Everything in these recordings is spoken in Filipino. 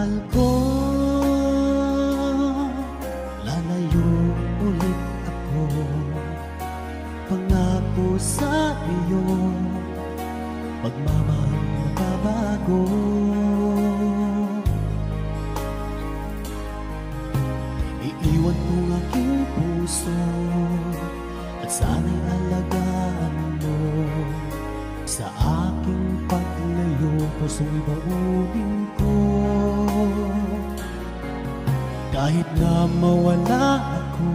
mahal ko, lalayo ulit ako. Pangako sa iyo, pagmamahal makabago. Iiwan kong aking puso at sana'y alagaan mo. Sa aking paglayo, pusong ibaunin ko. Kahit na mawala ako,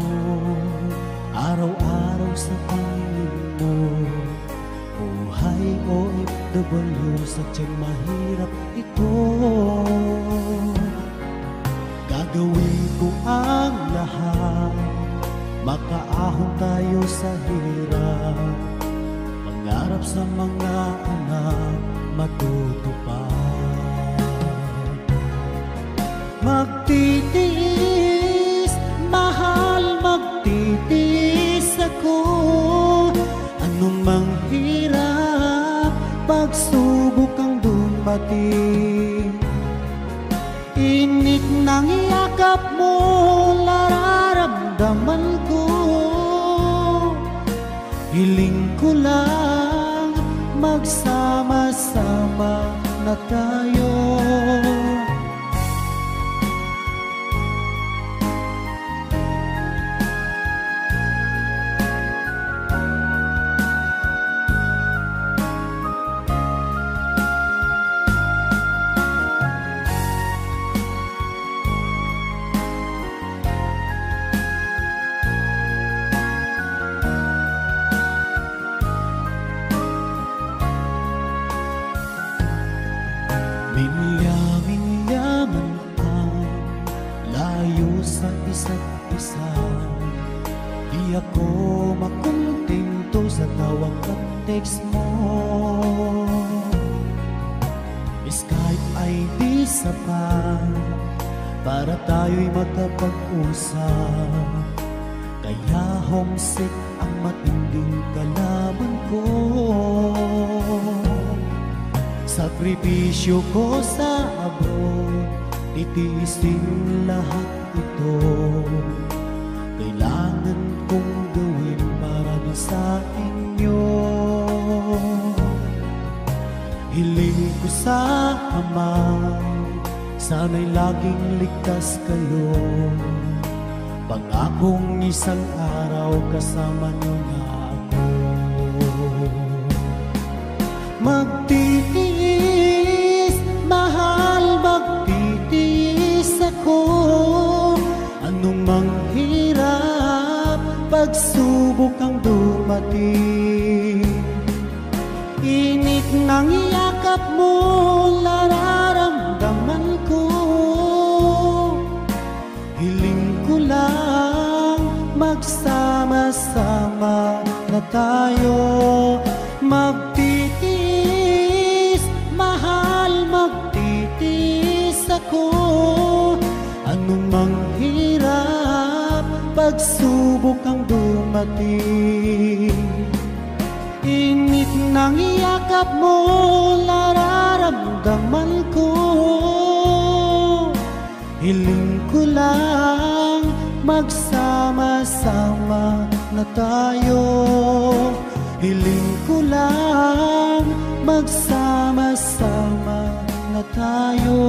araw-araw sa pangingin mo. Buhay OFW, sadyang mahirap ito. Gagawin ko ang lahat, makaahon tayo sa hirap. Pangarap sa mga anak, matutupad. Magtitiis, mahal, magtitiis ako. Anumang hirap, pagsubok ang dumating. Init ng yakap mo, nararamdaman ko. Hiling ko lang, magsama-sama na tayo. Minyaman ang layo sa isa't isa. Di ako makontento sa tawag at text mo. Skype ay di sapat para tayo'y makapag-usap. Kaya homesick ang matinding kalaban ko. Sakripisyo ko sa abroad, titiisin lahat ito. Kailangan kong gawin para din sa inyo. Hiling ko sa Ama, sana'y laging ligtas kayo. Pangakong isang araw kasama niyo na ako. Magtitiis, mahal, magtitiis ako. Anumang hirap, pagsubok ang dumating. Init ng yakap mo, nararamdaman ko. Hiling ko lang, magsama-sama na tayo. Magtitiis, mahal, magtitiis ako. Anumang hirap, pagsubok ang dumating. Init ng yakap mo, nararamdaman ko. Hiling ko lang, magsama-sama na tayo. Hiling ko lang, magsama-sama na tayo.